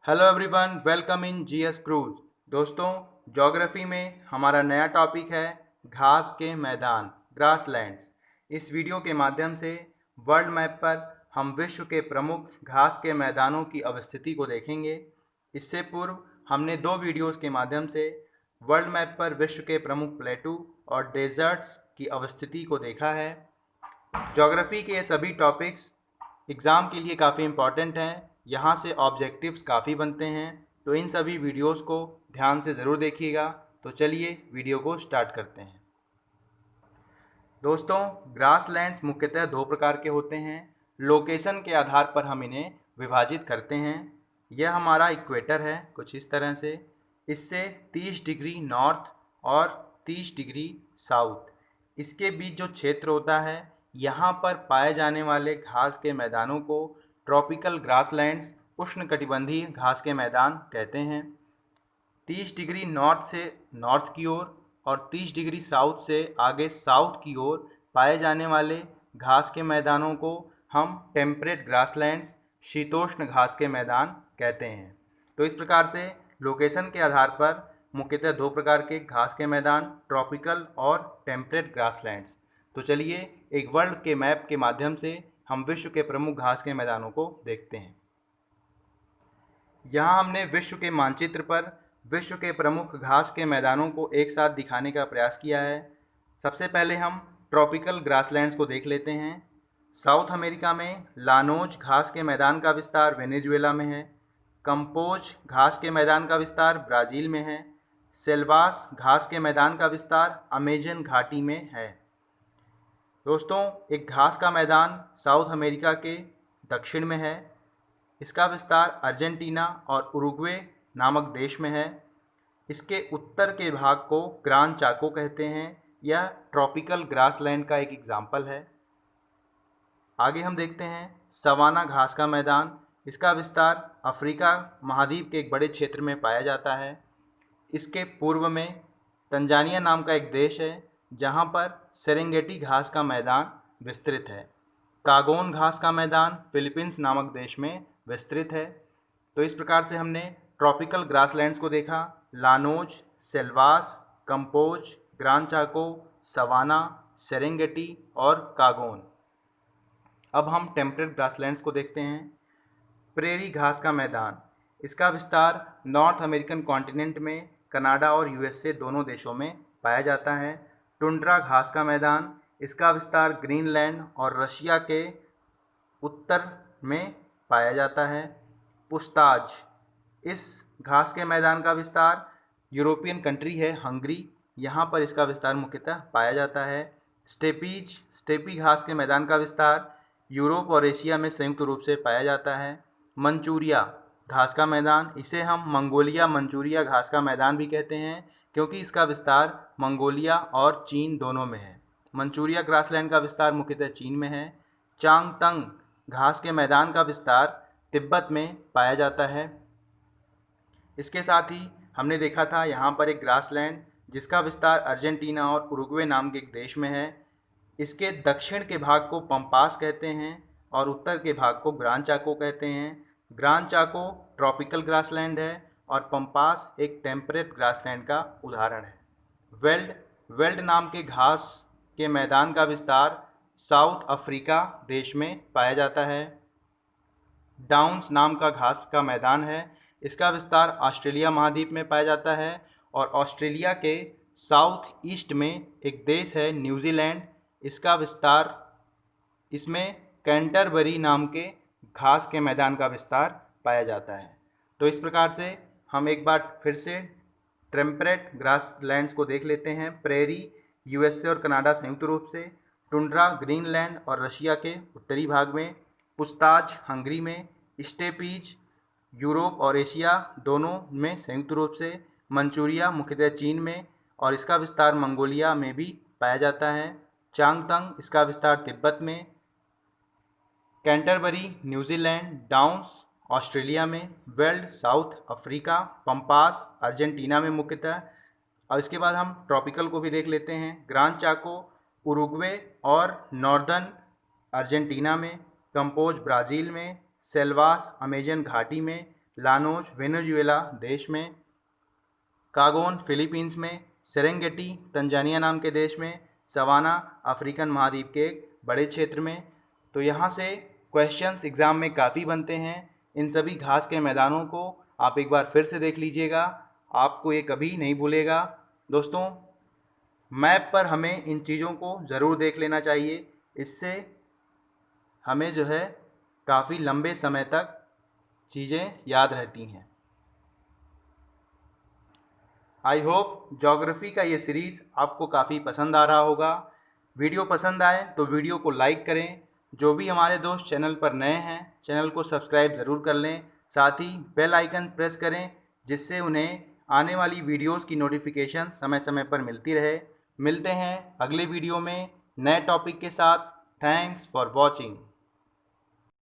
Hello everyone, welcome in GS cruise. दोस्तों, geography में हमारा नया टॉपिक है घास के मैदान, ग्रासलैंड्स। इस वीडियो के माध्यम से वर्ल्ड मैप पर हम विश्व के प्रमुख घास के मैदानों की अवस्थिति को देखेंगे। इससे पूर्व हमने दो वीडियोस के माध्यम से वर्ल्ड मैप पर विश्व के प्रमुख प्लेटू और डेजर्ट्स की अवस्थिति को देखा है। ज्योग्राफी के ये सभी टॉपिक्स एग्ज़ाम के लिए काफ़ी इम्पॉर्टेंट हैं, यहाँ से ऑब्जेक्टिव्स काफ़ी बनते हैं, तो इन सभी वीडियोस को ध्यान से ज़रूर देखिएगा। तो चलिए वीडियो को स्टार्ट करते हैं। दोस्तों, ग्रासलैंड्स मुख्यतः दो प्रकार के होते हैं। लोकेशन के आधार पर हम इन्हें विभाजित करते हैं। यह हमारा इक्वेटर है कुछ इस तरह से, इससे 30 डिग्री नॉर्थ और 30 डिग्री साउथ, इसके बीच जो क्षेत्र होता है, यहाँ पर पाए जाने वाले घास के मैदानों को ट्रॉपिकल ग्रासलैंड्स, उष्णकटिबंधीय घास के मैदान कहते हैं। 30 डिग्री नॉर्थ से नॉर्थ की ओर और 30 डिग्री साउथ से आगे साउथ की ओर पाए जाने वाले घास के मैदानों को हम टेम्परेट ग्रासलैंड्स, शीतोष्ण घास के मैदान कहते हैं। तो इस प्रकार से लोकेशन के आधार पर मुख्यतः दो प्रकार के घास के मैदान, ट्रॉपिकल और टेम्परेट ग्रासलैंड्स। तो चलिए एक वर्ल्ड के मैप के माध्यम से हम विश्व के प्रमुख घास के मैदानों को देखते हैं। यहाँ हमने विश्व के मानचित्र पर विश्व के प्रमुख घास के मैदानों को एक साथ दिखाने का प्रयास किया है। सबसे पहले हम ट्रॉपिकल ग्रासलैंड्स को देख लेते हैं। साउथ अमेरिका में लानोज घास के मैदान का विस्तार वेनेजुएला में है। कंपोज घास के मैदान का विस्तार ब्राज़ील में है। सेल्वास घास के मैदान का विस्तार अमेजन घाटी में है। दोस्तों, एक घास का मैदान साउथ अमेरिका के दक्षिण में है। इसका विस्तार अर्जेंटीना और उरुग्वे नामक देश में है। इसके उत्तर के भाग को ग्रान चाको कहते हैं। यह ट्रॉपिकल ग्रासलैंड का एक एग्जाम्पल है। आगे हम देखते हैं सवाना घास का मैदान। इसका विस्तार अफ्रीका महाद्वीप के एक बड़े क्षेत्र में पाया जाता है। इसके पूर्व में तंजानिया नाम का एक देश है, जहाँ पर सेरेंगेटी घास का मैदान विस्तृत है। कागोन घास का मैदान फिलीपींस नामक देश में विस्तृत है। तो इस प्रकार से हमने ट्रॉपिकल ग्रासलैंड्स को देखा: लानोज, सेल्वास, कंपोज, ग्रान चाको, सवाना, सेरेंगेटी और कागोन। अब हम टेम्परेट ग्रासलैंड्स को देखते हैं। प्रेरी घास का मैदान, इसका विस्तार नॉर्थ अमेरिकन कॉन्टिनेंट में कनाडा और यूएसए दोनों देशों में पाया जाता है। टुंड्रा घास का मैदान, इसका विस्तार ग्रीनलैंड और रशिया के उत्तर में पाया जाता है। पुस्ताज, इस घास के मैदान का विस्तार यूरोपियन कंट्री है हंगरी, यहाँ पर इसका विस्तार मुख्यतः पाया जाता है। स्टेपी घास के मैदान का विस्तार यूरोप और एशिया में संयुक्त रूप से पाया जाता है। मंचूरिया घास का मैदान, इसे हम मंगोलिया मंचूरिया घास का मैदान भी कहते हैं, क्योंकि इसका विस्तार मंगोलिया और चीन दोनों में है। मंचूरिया ग्रासलैंड का विस्तार मुख्यतः चीन में है। चांगतंग घास के मैदान का विस्तार तिब्बत में पाया जाता है। इसके साथ ही हमने देखा था यहाँ पर एक ग्रासलैंड जिसका विस्तार अर्जेंटीना और उरुग्वे नाम के एक देश में है। इसके दक्षिण के भाग को पंपास कहते हैं और उत्तर के भाग को ग्रान चाको कहते हैं। ग्रान चाको ट्रॉपिकल ग्रासलैंड है और पंपास एक टेम्परेट ग्रासलैंड का उदाहरण है। वेल्ड नाम के घास के मैदान का विस्तार साउथ अफ्रीका देश में पाया जाता है। डाउन्स नाम का घास का मैदान है, इसका विस्तार ऑस्ट्रेलिया महाद्वीप में पाया जाता है और ऑस्ट्रेलिया के साउथ ईस्ट में एक देश है न्यूजीलैंड, इसका विस्तार, इसमें कैंटरबरी नाम के घास के मैदान का विस्तार पाया जाता है। तो इस प्रकार से हम एक बार फिर से टेम्परेट ग्रासलैंड्स को देख लेते हैं। प्रेरी यूएसए और कनाडा संयुक्त रूप से, टुंड्रा ग्रीनलैंड और रशिया के उत्तरी भाग में, पुस्ताज हंगरी में, स्टेपीज यूरोप और एशिया दोनों में संयुक्त रूप से, मंचूरिया मुख्यतः चीन में और इसका विस्तार मंगोलिया में भी पाया जाता है। चांगतंग, इसका विस्तार तिब्बत में, कैंटरबरी न्यूजीलैंड, डाउन्स ऑस्ट्रेलिया में, weld south Africa, pampas Argentina में मुख्यतः। और इसके बाद हम ट्रॉपिकल को भी देख लेते हैं। ग्रान चाको उरुग्वे और नॉर्दर्न अर्जेंटीना में, कंपोज ब्राज़ील में, सेल्वास अमेजन घाटी में, लानोज वेनेजुएला देश में, कागोन फिलीपींस में, सेरेंगेटी तंजानिया नाम के देश में, सवाना अफ्रीकन महाद्वीप के एक बड़े क्षेत्र में। तो यहाँ से क्वेश्चंस एग्ज़ाम में काफ़ी बनते हैं। इन सभी घास के मैदानों को आप एक बार फिर से देख लीजिएगा, आपको ये कभी नहीं भूलेगा। दोस्तों, मैप पर हमें इन चीज़ों को ज़रूर देख लेना चाहिए, इससे हमें जो है काफ़ी लंबे समय तक चीज़ें याद रहती हैं। आई होप ज्योग्राफी का ये सीरीज़ आपको काफ़ी पसंद आ रहा होगा। वीडियो पसंद आए तो वीडियो को लाइक करें। जो भी हमारे दोस्त चैनल पर नए हैं, चैनल को सब्सक्राइब ज़रूर कर लें। साथ ही बेल आइकन प्रेस करें, जिससे उन्हें आने वाली वीडियोस की नोटिफिकेशन समय समय पर मिलती रहे। मिलते हैं अगले वीडियो में नए टॉपिक के साथ। Thanks for watching.